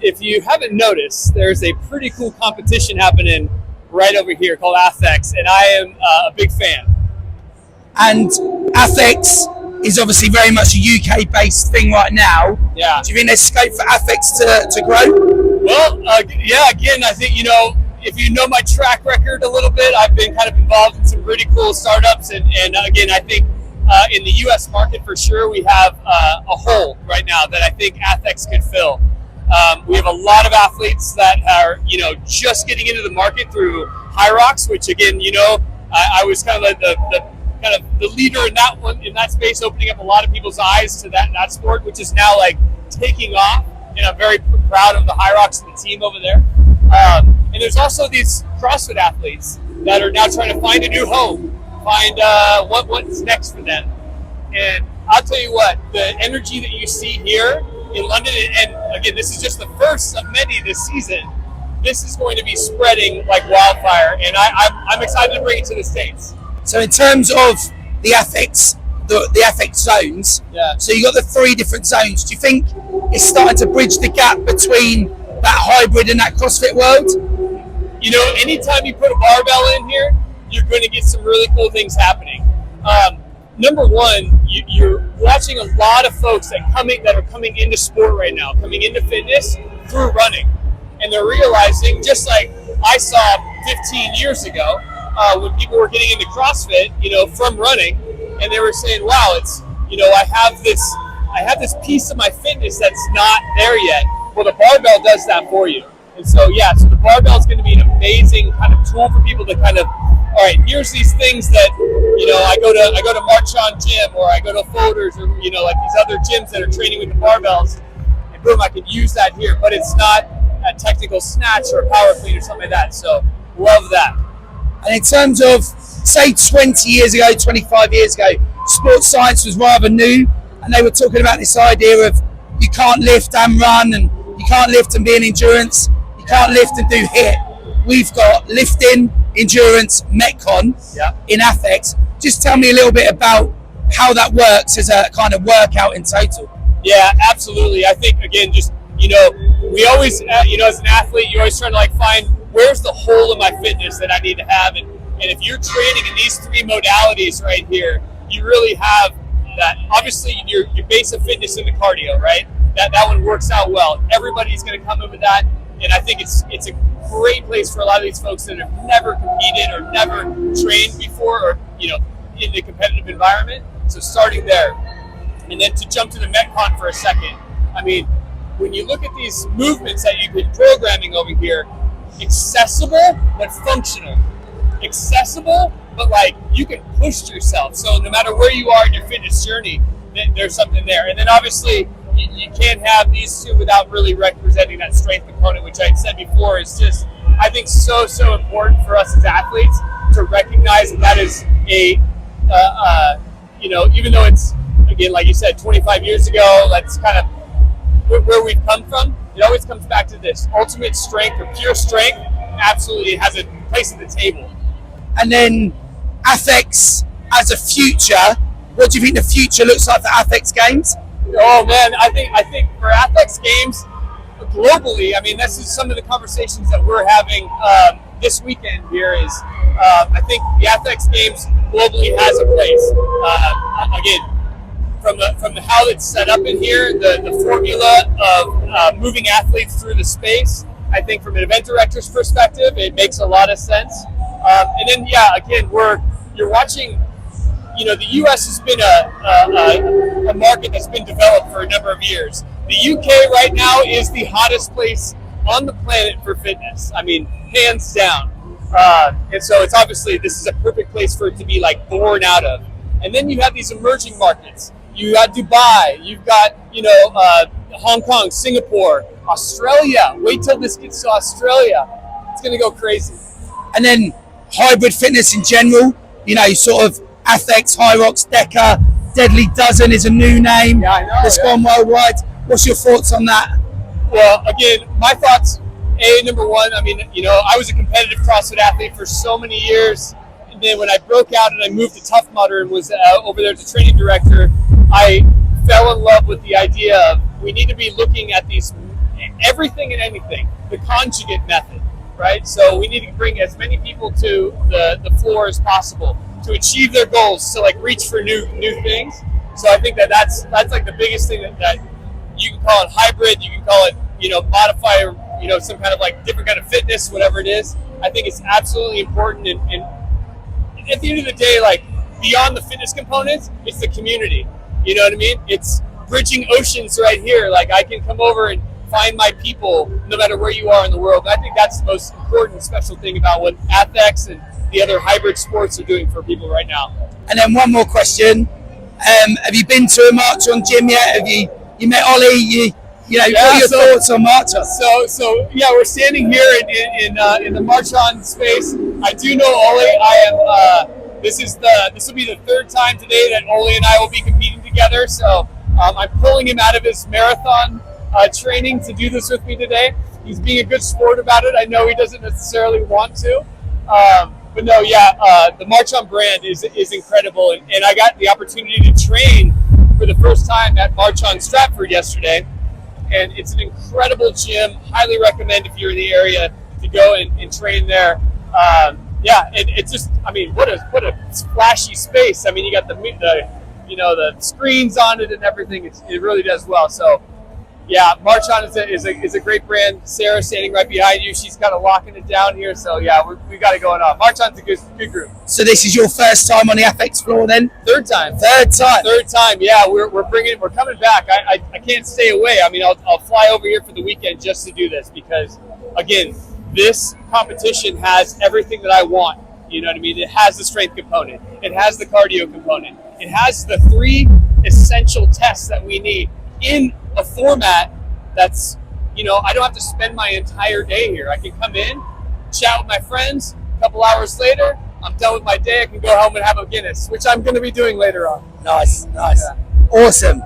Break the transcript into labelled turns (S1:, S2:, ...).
S1: if you haven't noticed, there's a pretty cool competition happening right over here called ATHX, and I am a big fan.
S2: And ATHX is obviously very much a UK-based thing right now.
S1: Yeah.
S2: Do you think there's scope for ATHX to grow?
S1: Well, yeah, again, I think, if you know my track record a little bit, I've been kind of involved in some really cool startups. And again, I think in the US market, for sure, we have a hole right now that I think ATHX could fill. We have a lot of athletes that are, just getting into the market through Eroock, which again, I was kind of like the leader in that one, in that space, opening up a lot of people's eyes to that sport, which is now like taking off. And I'm very proud of the Eroock and the team over there. And there's also these CrossFit athletes that are now trying to find a new home, find what's next for them. And I'll tell you what, the energy that you see here in London, and again, this is just the first of many this season, this is going to be spreading like wildfire, and I'm excited to bring it to the States.
S2: So in terms of the ATHX, the ATHX zones,
S1: yeah.
S2: So you got the 3 different zones. Do you think it's starting to bridge the gap between that hybrid and that CrossFit world?
S1: Anytime you put a barbell in here, you're going to get some really cool things happening. Number one, you're watching a lot of folks that are coming into sport right now, coming into fitness through running. And they're realizing, just like I saw 15 years ago, when people were getting into CrossFit, from running, and they were saying, wow, it's, I have this piece of my fitness that's not there yet. Well, the barbell does that for you. And so, so the barbell is going to be an amazing kind of tool for people to kind of, all right, here's these things that, I go to Marchon Gym, or I go to Folders, or, like these other gyms that are training with the barbells, and boom, I can use that here, but it's not a technical snatch or a power clean or something like that. So love that.
S2: And in terms of, say, 20 years ago, 25 years ago, sports science was rather new, and they were talking about this idea of you can't lift and run, and you can't lift and be in endurance, you can't lift and do HIIT. We've got lifting, endurance, Metcon in ATHX. Just tell me a little bit about how that works as a kind of workout in total.
S1: Yeah, absolutely. I think, again, just, we always, as an athlete, you're always trying to find where's the hole in my fitness that I need to have. And if you're training in these 3 modalities right here, you really have that. Obviously, your base of fitness in the cardio, right? That one works out well. Everybody's going to come in with that. And I think it's a great place for a lot of these folks that have never competed or never trained before, or, in the competitive environment. So starting there. And then to jump to the Metcon for a second, I mean, when you look at these movements that you've been programming over here, accessible but functional. Accessible, but you can push yourself. So no matter where you are in your fitness journey, there's something there. And then obviously you can't have these 2 without really representing that strength component, which I had said before is just, I think, so important for us as athletes to recognize that is even though it's, again, like you said, 25 years ago, that's kind of where we've come from. It always comes back to this ultimate strength, or pure strength, absolutely has a place at the table.
S2: And then ATHX as a future, what do you think the future looks like for ATHX Games?
S1: Oh man, I think for ATHX Games globally, I mean, this is some of the conversations that we're having this weekend here is, I think the ATHX Games globally has a place. Again, from the how it's set up in here, the formula of moving athletes through the space, I think from an event director's perspective, it makes a lot of sense. And then, again, you're watching, the U.S. has been a market that's been developed for a number of years. The UK right now is the hottest place on the planet for fitness. I mean, hands down. And so it's obviously, this is a perfect place for it to be born out of. And then you have these emerging markets. You got Dubai, you've got, Hong Kong, Singapore, Australia. Wait till this gets to Australia. It's going to go crazy.
S2: And then hybrid fitness in general, sort of ATHX, Eroock, Deca, Deadly Dozen is a new name that's gone worldwide. What's your thoughts on that?
S1: Well, again, my thoughts, number one, I mean, I was a competitive CrossFit athlete for so many years. And then when I broke out and I moved to Tough Mudder and was over there as a training director, I fell in love with the idea of we need to be looking at these everything and anything, the conjugate method, right? So we need to bring as many people to the floor as possible to achieve their goals, to like reach for new things. So I think that's like the biggest thing that you can call it hybrid, you can call it, modify, some kind of like different kind of fitness, whatever it is. I think it's absolutely important. And at the end of the day, like beyond the fitness components, it's the community. You know what I mean? It's bridging oceans right here. Like I can come over and find my people no matter where you are in the world. I think that's the most important, special thing about what ATHX and the other hybrid sports are doing for people right now.
S2: And then one more question. Have you been to a Marchon gym yet? Have you met Ollie? What are your thoughts on Marchon?
S1: So yeah, we're standing here in the Marchon space. I do know Ollie. I am. This will be the third time today that Ollie and I will be competing together. So I'm pulling him out of his marathon training to do this with me today. He's being a good sport about it. I know he doesn't necessarily want to. But no, the Marchon brand is incredible, and I got the opportunity to train for the first time at Marchon Stratford yesterday, and it's an incredible gym. Highly recommend if you're in the area to go and train there. It's just, what a splashy space. You got the screens on it and everything. It really does well. So. Yeah, Marchon is a great brand. Sarah standing right behind you. She's kind of locking it down here. So yeah, we got it going on. Marchon's a good group.
S2: So this is your first time on the ATHX floor then?
S1: Third time. Yeah, we're coming back. I can't stay away. I'll fly over here for the weekend just to do this because, again, this competition has everything that I want. You know what I mean? It has the strength component. It has the cardio component. It has the 3 essential tests that we need in a format that's, I don't have to spend my entire day here. I can come in, chat with my friends. A couple hours later, I'm done with my day. I can go home and have a Guinness, which I'm going to be doing later on.
S2: Nice. Yeah. Awesome.